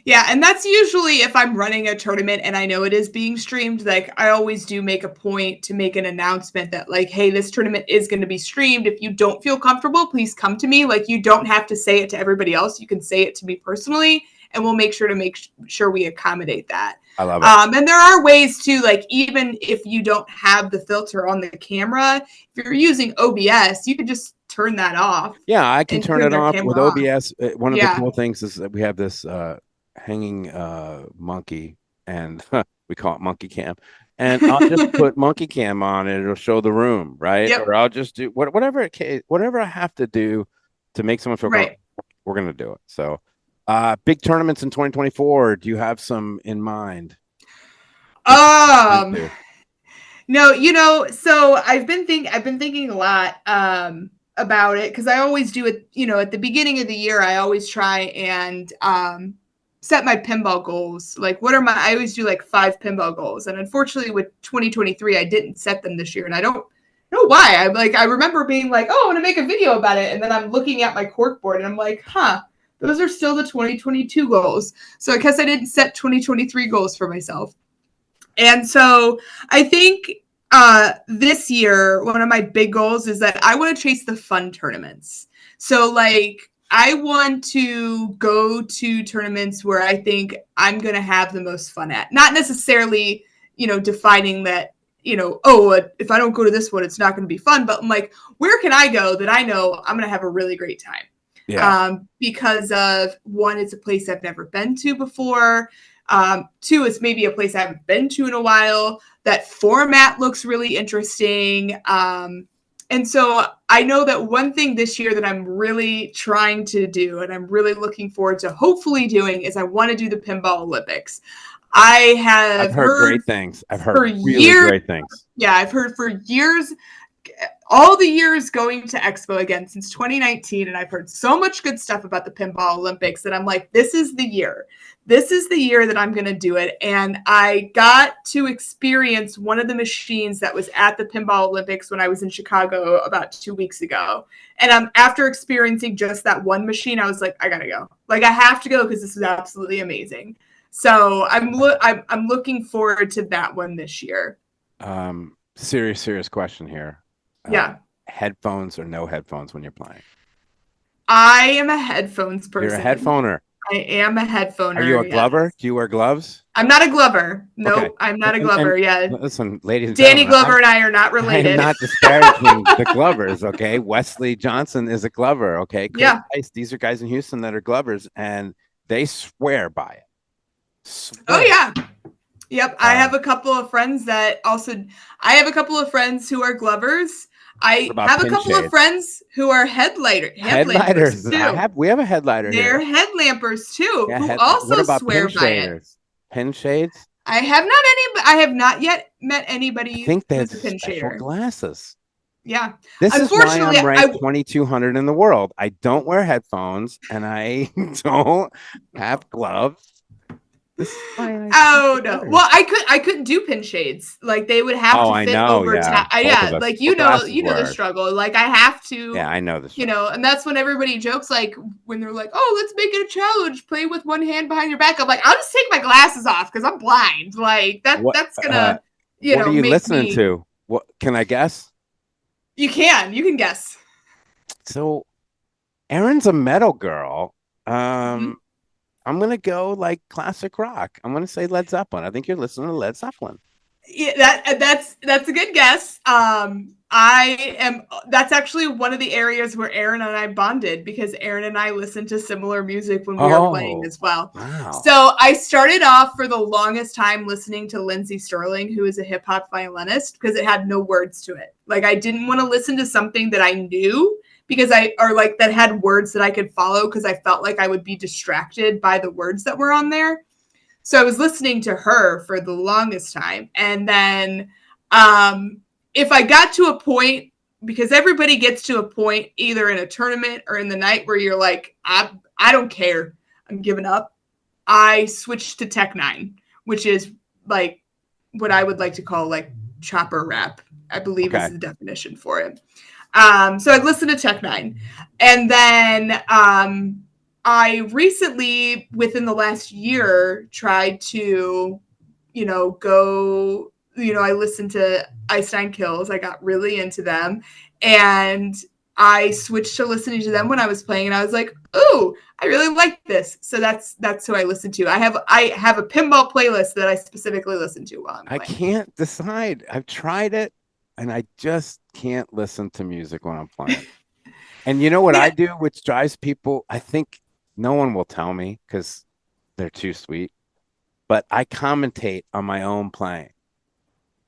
Yeah, and that's usually if I'm running a tournament and I know it is being streamed, like I always do make a point to make an announcement that like, hey, this tournament is going to be streamed. If you don't feel comfortable, please come to me. Like you don't have to say it to everybody else. You can say it to me personally, and we'll make sure we accommodate that. I love it. And there are ways to, like, even if you don't have the filter on the camera, if you're using OBS, you can just turn that off. Yeah, I can turn it off with OBS. One of the cool things is that we have this hanging monkey, and we call it monkey cam. And I'll just put monkey cam on it. It'll show the room, right? Yep. Or I'll just do whatever I have to do to make someone feel right. We're going to do it. So big tournaments in 2024. Do you have some in mind? No, so I've been thinking a lot about it because I always do it, at the beginning of the year. I always try and set my pinball goals. Like I always do like 5 pinball goals. And unfortunately with 2023, I didn't set them this year. And I don't know why. I remember being like, oh, I want to make a video about it. And then I'm looking at my corkboard and I'm like, those are still the 2022 goals. So I guess I didn't set 2023 goals for myself. And so I think this year, one of my big goals is that I want to chase the fun tournaments. So like, I want to go to tournaments where I think I'm going to have the most fun at. Not necessarily, defining that, if I don't go to this one, it's not going to be fun. But I'm like, where can I go that I know I'm going to have a really great time? Yeah. Because of, one, it's a place I've never been to before. 2, it's maybe a place I haven't been to in a while. That format looks really interesting. And so I know that one thing this year that I'm really trying to do, and I'm really looking forward to hopefully doing, is I want to do the Pinball Olympics. I've heard great things. I've heard really great things. Yeah, I've heard for years, all the years going to Expo again since 2019, and I've heard so much good stuff about the Pinball Olympics that I'm like, this is the year. This is the year that I'm going to do it. And I got to experience one of the machines that was at the Pinball Olympics when I was in Chicago about 2 weeks ago. And after experiencing just that one machine, I was like, I got to go. Like, I have to go because this is absolutely amazing. So I'm looking forward to that one this year. Serious question here. Yeah. Headphones or no headphones when you're playing? I am a headphones person. You're a headphoner. I am a headphoner. Are you a glover? Yes. Do you wear gloves? I'm not a glover. Nope, okay. I'm not a glover. Yeah. Listen, ladies and Danny Glover and I are not related. I'm not disparaging the glovers, okay? Wesley Johnson is a glover, okay? Yeah. These are guys in Houston that are glovers, and they swear by it. Oh, yeah. Yep, I Uh, have a couple of friends that also. I have a couple of friends who are glovers. what I about have a pin couple of shades? friends who are headlampers Headlighters. too. We have a headlighter They're here. headlampers too, Yeah, who what also about pin swear by it. shaders? Pin shades? I have not yet met I anybody think who's that's a pin special shader. glasses. Yeah, This is why unfortunately, I'm ranked 2200 in the world. I don't wear headphones and I don't have gloves. This is why I think Oh it no. better. Well, I couldn't do pin shades. Like they would have Oh, to I fit know. over Yeah. Both of yeah, us. like What glasses you know the were? struggle. Like I have Yeah, to, I know the you struggle. know, and that's when everybody jokes like when they're like, "Oh, let's make it a challenge. Play with one hand behind your back." I'm like, "I'll just take my glasses off cuz I'm blind." Like What that's going uh to, you what are know, you make listening me. to? What can I guess? You can guess. So Erin's a metal girl. Mhm. I'm gonna go like classic rock. I'm gonna say Led Zeppelin. I think you're listening to Led Zeppelin. Yeah, that's a good guess. I am. That's actually one of the areas where Aaron and I bonded because Aaron and I listened to similar music when we were playing Oh, as well. wow. So I started off for the longest time listening to Lindsey Sterling, who is a hip hop violinist, because it had no words to it. Like I didn't want to listen to something that I knew because or like that had words that I could follow because I felt like I would be distracted by the words that were on there. So I was listening to her for the longest time. And then if I got to a point, because everybody gets to a point either in a tournament or in the night where you're like, I don't care. I'm giving up. I switched to Tech Nine, which is like what I would like to call like chopper rap, I believe is Okay. the definition for it. So I'd listen to Tech Nine. And then I recently, within the last year, tried to, go, I listened to Ice Nine Kills. I got really into them. And I switched to listening to them when I was playing, and I was like, "Ooh, I really like this." So that's who I listen to. I have a pinball playlist that I specifically listen to while I'm I playing. can't decide. I've tried it and I just can't listen to music when I'm playing. And you know what I Yeah. do, which drives people, I think no one will tell me because they're too sweet, but I commentate on my own playing.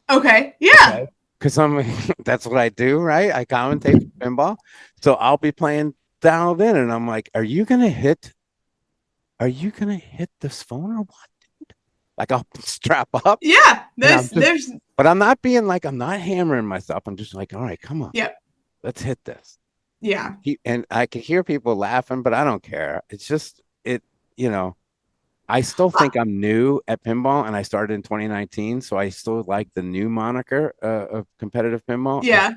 Okay. Yeah. Okay. Because I'm that's what I do, right? I commentate for pinball. So I'll be playing dialed in and I'm like, are you gonna hit this phone or what? Like I'll strap up Yeah. and I'm just There's. but I'm not being like I'm not hammering myself. I'm just like, all right, come on, Yep. let's hit this. Yeah. And I can hear people laughing, but I don't care. It's just you know, I still Uh, think I'm new at pinball and I started in 2019. So I still like the new moniker of competitive pinball. Yeah.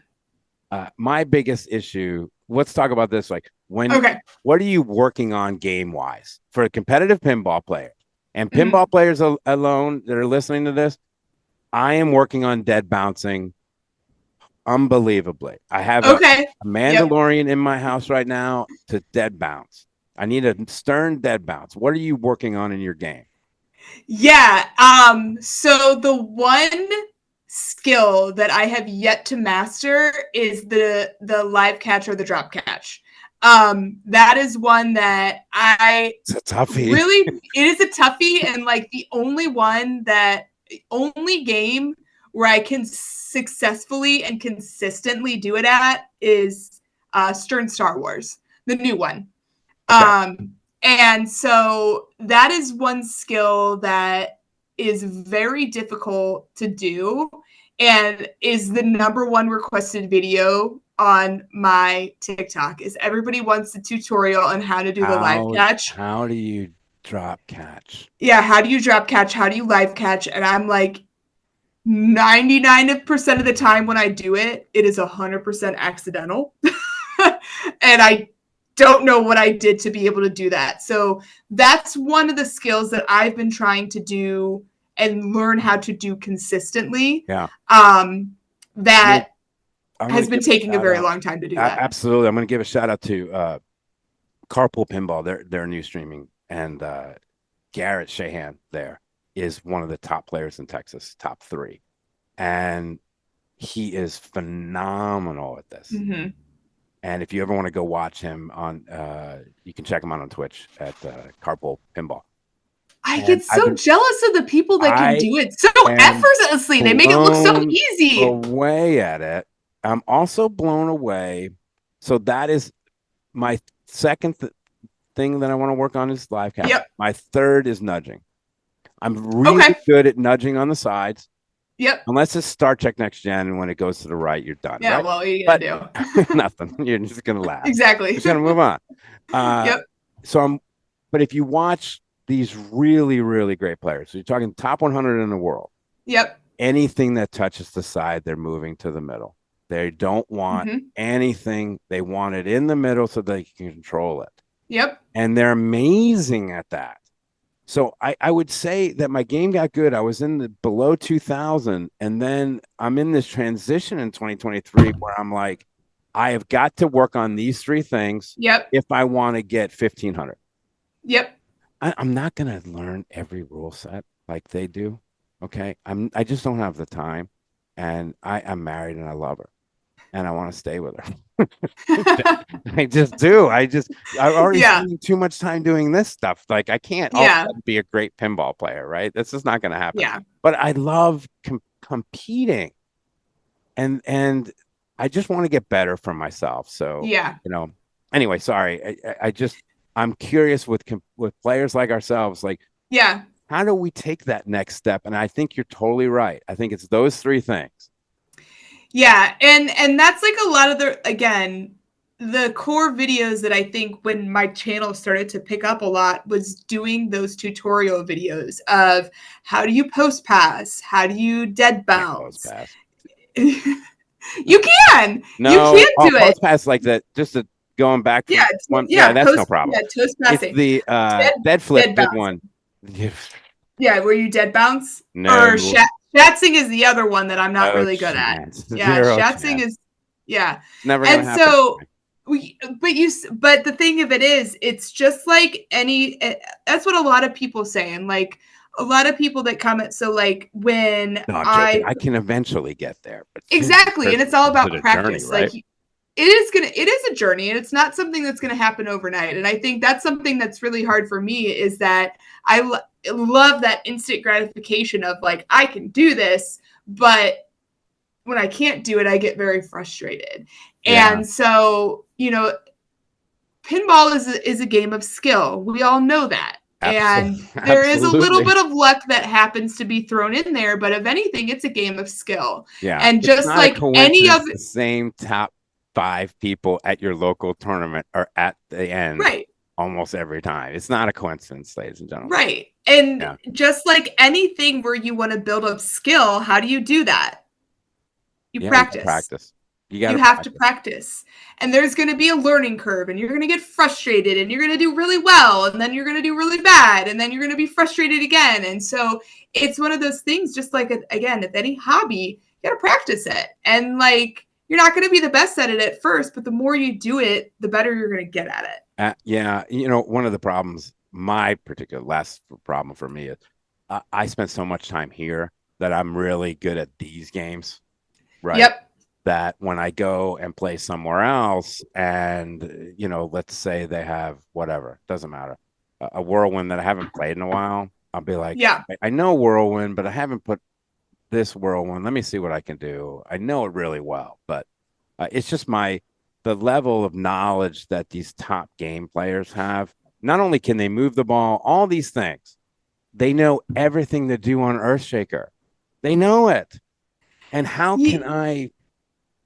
My biggest issue, let's talk about this. Like, Okay. what are you working on game wise for a competitive pinball player? And Mhm. pinball players alone that are listening to this, I am working on dead bouncing unbelievably. I have Okay. a Yep. Mandalorian in my house right now to dead bounce. I need a stern dead bounce. What are you working on in your game? Yeah. So the one skill that I have yet to master is the live catch or the drop catch. That is one that I It's a toughie. really, it is a toughie, and like the only game where I can successfully and consistently do it at is Stern Star Wars, the new one. Okay. And so that is one skill that is very difficult to do and is the number one requested video on my TikTok is everybody wants a tutorial on how to do the live catch. How do you drop catch? Yeah, how do you drop catch? How do you live catch? And I'm like 99% of the time when I do it, it is 100% accidental. And I don't know what I did to be able to do that. So that's one of the skills that I've been trying to do and learn how to do consistently. Yeah. I'm gonna That I'm gonna has been give a taking a shout very out. long time to do that. Absolutely. I'm gonna give a shout out to Carpool Pinball, their new streaming, and Garrett Shahan there is one of the top players in Texas, top three. And he is phenomenal at this. Mm-hmm. And if you ever want to go watch him on, you can check him out on Twitch at Carpool Pinball. I And get so jealous of the people that can I do it so am effortlessly. They make it look so blown easy. away at it. I'm also blown away. So that is my second thing that I want to work on is live capture. Yep. My third is nudging. I'm really Okay. good at nudging on the sides. Yep. Unless it's Star Trek Next Gen, and when it goes to the right, you're done, Yeah. right? Well, what are you But gonna do? nothing. You're just gonna laugh. Exactly. Just gonna move on. Yep. So I'm, but if you watch these really, really great players, so you're talking top 100 in the world. Yep. Anything that touches the side, they're moving to the middle. They don't want anything. They want it in the middle so they can control it. Yep. And they're amazing at that. So I would say that my game got good. I was in the below 2000, and then I'm in this transition in 2023 where I'm like, I have got to work on these three things. Yep. If I want to get 1500. Yep. I'm not going to learn every rule set like they do. Okay. I just don't have the time. And I'm married and I love her and I want to stay with her. I just do. I've already spent too much time doing this stuff. Like I can't all of a sudden be a great pinball player, right? That's just not going to happen. Yeah. But I love competing, and I just want to get better for myself. So Anyway, sorry. I'm curious with players like ourselves, like how do we take that next step? And I think you're totally right. I think it's those three things. Yeah, and that's like a lot of the core videos that I think when my channel started to pick up a lot was doing those tutorial videos of how do you post pass, how do you dead bounce. You can. No, you can do it. Post pass like that. Just going back. That's no problem. Yeah, toast passing. It's the dead flip dead one. Yeah, where you dead bounce. No. Or shatzing is the other one that I'm not really good at. Yeah, shatzing is never gonna happen. So but the thing of it is, it's just like that's what a lot of people say, and like a lot of people that comment. So like when I can eventually get there, but exactly, and it's all about practice. Journey, right? Like it is a journey, and it's not something that's going to happen overnight. And I think that's something that's really hard for me is that I love that instant gratification of like, I can do this, but when I can't do it, I get very frustrated. Yeah. And so, pinball is a game of skill. We all know that. And there is a little bit of luck that happens to be thrown in there, but if anything, it's a game of skill. Yeah. And just like any of the same top 5 people at your local tournament are at the end. Right. Almost every time. It's not a coincidence, ladies and gentlemen. Right. And just like anything where you want to build up skill, how do you do that? You practice. You have to practice. And there's going to be a learning curve, and you're going to get frustrated, and you're going to do really well, and then you're going to do really bad, and then you're going to be frustrated again. And so it's one of those things, just like, again, with any hobby, you got to practice it. And like, you're not going to be the best at it at first, but the more you do it, the better you're going to get at it. One of the problems, my particular last problem for me is I spent so much time here that I'm really good at these games, right? Yep. That when I go and play somewhere else and, let's say they have whatever, doesn't matter, a Whirlwind that I haven't played in a while, I'll be like, I know Whirlwind, but I haven't put this Whirlwind. Let me see what I can do. I know it really well, but it's just the level of knowledge that these top game players have. Not only can they move the ball, all these things, they know everything to do on Earthshaker. They know it. And how can I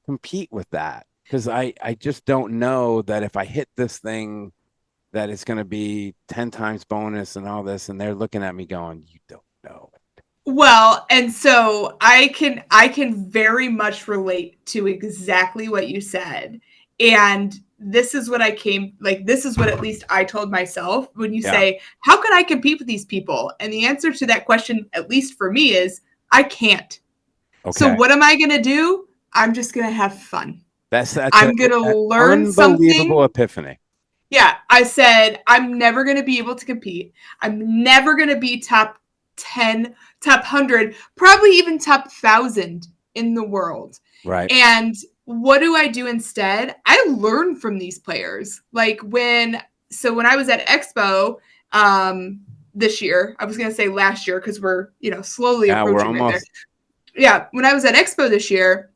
compete with that? Because I just don't know that if I hit this thing that it's going to be 10 times bonus and all this, and they're looking at me going, you don't know. Well, and so I can very much relate to exactly what you said. And this is what this is what at least I told myself when you say, how can I compete with these people? And the answer to that question, at least for me, is I can't. Okay. So what am I going to do? I'm just going to have fun. I'm going to learn something. Unbelievable epiphany. Yeah. I said, I'm never going to be able to compete. I'm never going to be top 10, top 100, probably even top 1,000 in the world. Right. And what do I do instead? I learn from these players. Like when I was at Expo, this year. I was going to say last year because we're, slowly We're approaching right there. almost. Yeah, when I was at Expo this year,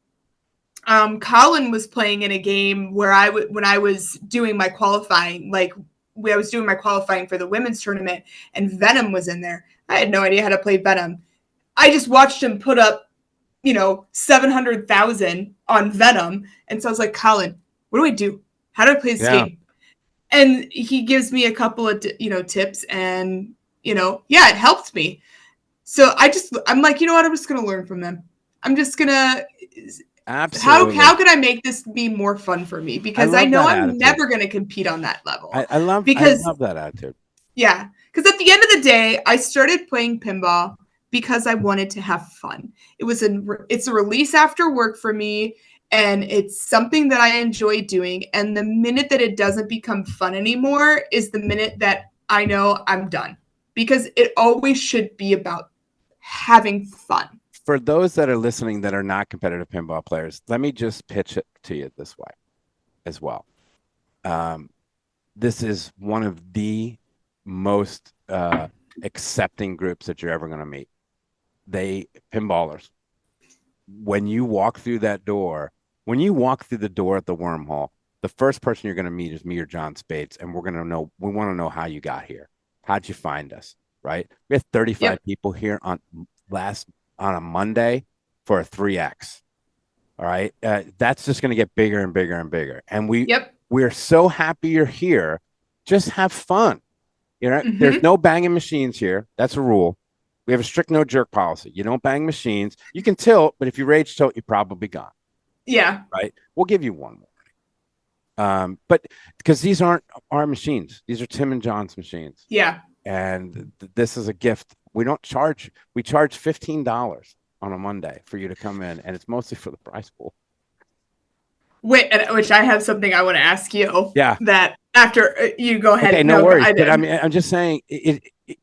Colin was playing in a game where when I was doing my qualifying, I was doing my qualifying for the women's tournament, and Venom was in there. I had no idea how to play Venom. I just watched him put up, 700,000 on Venom, and so I was like, Colin, what do I do? How do I play this game? And he gives me a couple of tips, and it helped me. So I'm like, you know what? I'm just gonna learn from them. I'm just gonna. Absolutely. How can I make this be more fun for me? Because I know I'm never going to compete on that level. I love that attitude. Yeah. Because at the end of the day, I started playing pinball because I wanted to have fun. It's a release after work for me, and it's something that I enjoy doing. And the minute that it doesn't become fun anymore is the minute that I know I'm done. Because it always should be about having fun. For those that are listening that are not competitive pinball players, let me just pitch it to you this way as well. This is one of the most accepting groups that you're ever going to meet. Pinballers. When you walk through the door at the Wormhole, the first person you're going to meet is me or John Spades, and we want to know how you got here. How'd you find us? Right? We had 35 people here on a Monday for a 3X. All right. That's just going to get bigger and bigger and bigger. And we're so happy you're here. Just have fun. There's no banging machines here. That's a rule. We have a strict no jerk policy. You don't bang machines. You can tilt, but if you rage tilt, you're probably gone. Yeah. Right. We'll give you one more. But because these aren't our machines, these are Tim and John's machines. Yeah. And this is a gift. We charge $15 on a Monday for you to come in, and it's mostly for the prize pool. Wait, which I have something I want to ask you. Yeah. That after you go ahead. Okay, no worries. But I'm just saying,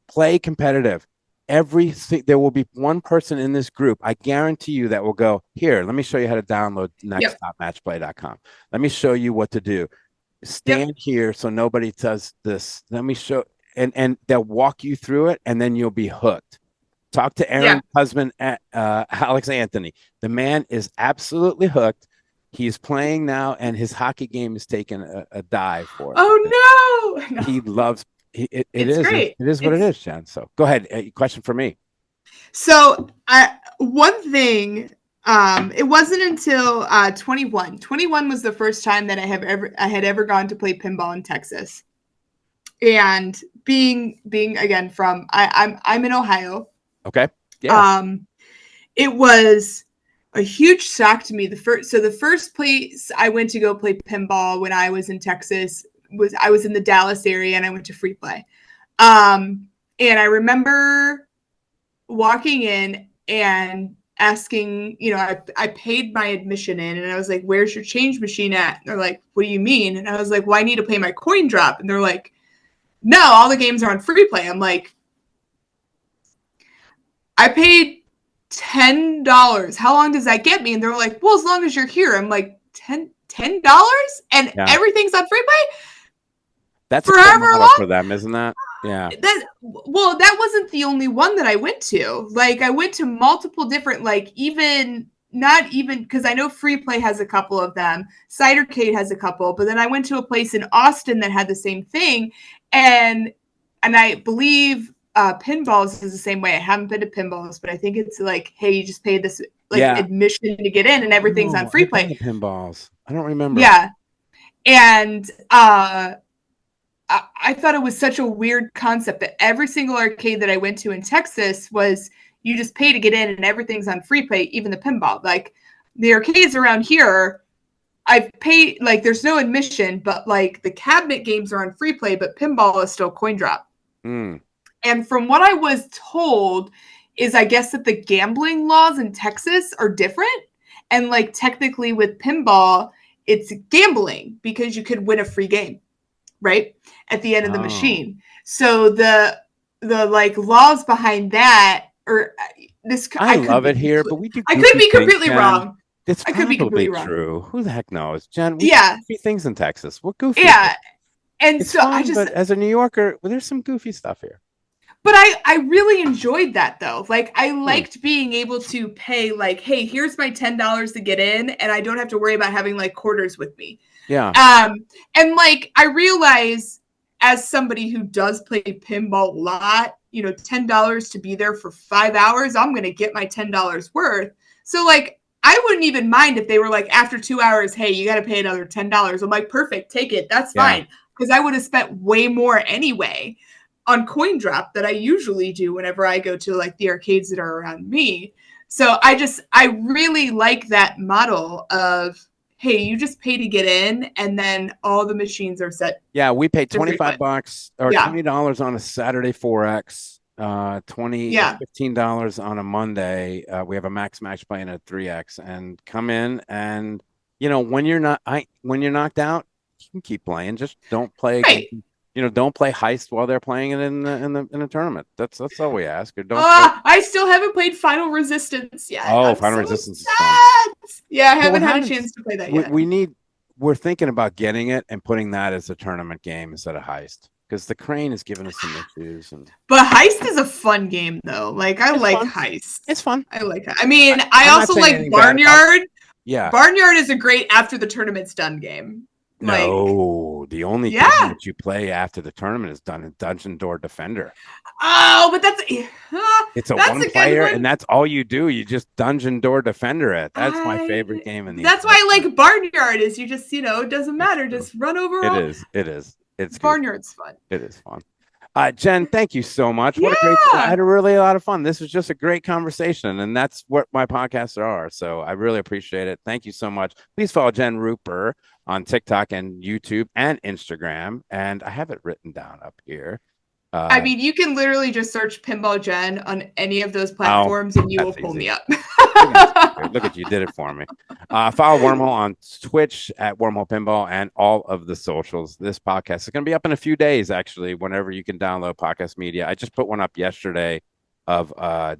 play competitive. There will be one person in this group, I guarantee you, that will go, here, let me show you how to download nextstopmatchplay.com. Let me show you what to do. Stand here so nobody does this. Let me show. And they'll walk you through it, and then you'll be hooked. Talk to Aaron's husband, Alex Anthony. The man is absolutely hooked. He's playing now, and his hockey game is taking a dive for it. Oh, no. He loves it. It's great. It is what it is, Jen. So go ahead. Question for me. So one thing, it wasn't until 21. 21 was the first time that I had ever gone to play pinball in Texas. And being again from I'm in Ohio. Okay. Yeah. It was a huge shock to me. The first place I went to go play pinball when I was in Texas I was in the Dallas area, and I went to Free Play. And I remember walking in and asking, I paid my admission in, and I was like, "Where's your change machine at?" And they're like, "What do you mean?" And I was like, "Well, I need to pay my coin drop." And they're like, "No, all the games are on Free Play." I'm like, I paid $10. How long does that get me? And they're like, "Well, as long as you're here." I'm like, $10? And everything's on Free Play? That's forever long for them, isn't that? Yeah. That wasn't the only one that I went to. Like, I went to multiple different, not even because I know Free Play has a couple of them. Cidercade has a couple, but then I went to a place in Austin that had the same thing, and I believe Pinballs is the same way. I haven't been to Pinballs, but I think it's like, hey, you just pay this admission to get in, and everything's on Free Play. Pinballs, I don't remember. Yeah, and I thought it was such a weird concept that every single arcade that I went to in Texas was you just pay to get in and everything's on Free Play, even the pinball. Like, the arcades around here, I've paid, there's no admission, but the cabinet games are on Free Play, but pinball is still coin drop. Mm. And from what I was told is, I guess that the gambling laws in Texas are different. And technically with pinball, it's gambling because you could win a free game, right? At the end of the machine. So the laws behind that, or this, I love it here, but we do. I could be completely wrong. It's probably true. Who the heck knows, Jen? We do goofy things in Texas. We're goofy. Yeah, and it's so fun, but as a New Yorker, there's some goofy stuff here. But I really enjoyed that though. Like I liked being able to pay like, hey, here's my $10 to get in, and I don't have to worry about having like quarters with me. Yeah. And like I realize as somebody who does play pinball a lot, you know, $10 to be there for 5 hours, I'm gonna get my $10 worth. So like I wouldn't even mind if they were like after 2 hours, hey, you got to pay another $10. I'm like, perfect, take it. That's Yeah. fine. Because I would have spent way more anyway on coin drop that I usually do whenever I go to like the arcades that are around me. So I really like that model of, hey, you just pay to get in and then all the machines are set. Yeah, we paid to frequent. $25 or Yeah. $20 on a Saturday 4X, 20 Yeah. $15 on a Monday. We have a max match playing at 3X, and come in, and you know, when you're knocked out, you can keep playing. Just don't play Right. don't play heist while they're playing it in the tournament. That's all we ask. Or don't I still haven't played Final Resistance yet. Oh, I'm Final so Resistance is fun. sad. Yeah, I Well, haven't had a chance to play that yet. we're thinking about getting it and putting that as a tournament game instead of heist, because the crane is giving us some issues. But heist is a fun game though. Like I like fun. Heist. It's fun. I like that. I mean, I'm I not also saying like anything bad about it. Barnyard. Yeah. Barnyard is a great after the tournament's done game. No, the only game that you play after the tournament is done in Dungeon Door Defender. Oh, but that's It's a that's one player, and that's all you do. You just Dungeon Door Defender it. That's my favorite game in the. That's why I like Barnyard. Is you just, you know, it doesn't matter. Just run over. It is. It is. It's Barnyard's fun. It is fun. Jen, thank you so much. What Yeah. a great! I had a really a lot of fun. This was just a great conversation, and that's what my podcasts are. So I really appreciate it. Thank you so much. Please follow Jen Ruper on TikTok and YouTube and Instagram, and I have it written down up here. I mean, you can literally just search Pinball Jen on any of those platforms, and you will pull me up. Look at you, did it for me. Follow Wormhole on Twitch at Wormhole Pinball and all of the socials. This podcast is going to be up in a few days, actually, whenever you can download podcast media. I just put one up yesterday of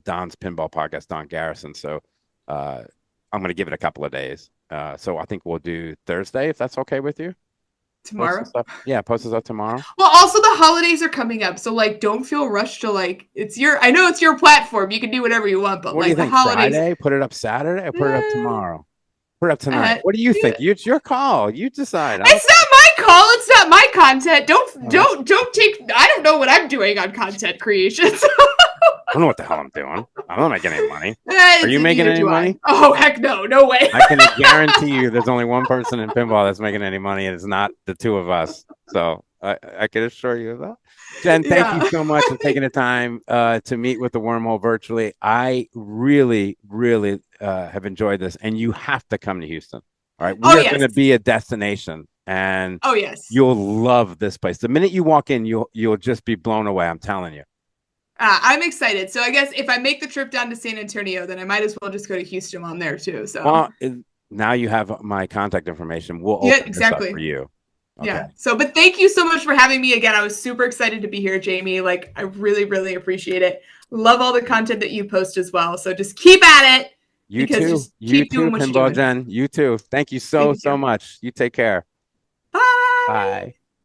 Don's Pinball podcast, Don Garrison. So I'm going to give it a couple of days. So I think we'll do Thursday, if that's okay with you. Tomorrow? Post this up tomorrow. Well, also the holidays are coming up, so like don't feel rushed to like I know it's your platform. You can do whatever you want, but what like do you the think? holidays. Friday? Put it up Saturday or put it up tomorrow? Put it up tonight. What do you think? It's your call. You decide. It's not my call. It's not my content. Don't take. I don't know what I'm doing on content creation. I don't know what the hell I'm doing. I don't make any money. Are you making any money? Oh, heck no. No way. I can guarantee you there's only one person in pinball that's making any money, and it's not the two of us. So I can assure you of that. Jen, thank you so much for taking the time to meet with the Wormhole virtually. I really, really have enjoyed this, and you have to come to Houston. All right. We're going to be a destination, and you'll love this place. The minute you walk in, you'll just be blown away. I'm telling you. I'm excited. So I guess if I make the trip down to San Antonio, then I might as well just go to Houston on there too. So well, now you have my contact information. We'll open this up for you. Okay. Yeah. So, but thank you so much for having me again. I was super excited to be here, Jamie. Like, I really, really appreciate it. Love all the content that you post as well. So just keep at it. You too. You too, Pinball Jen. You too. Thank you so much. You take care. Bye. Bye.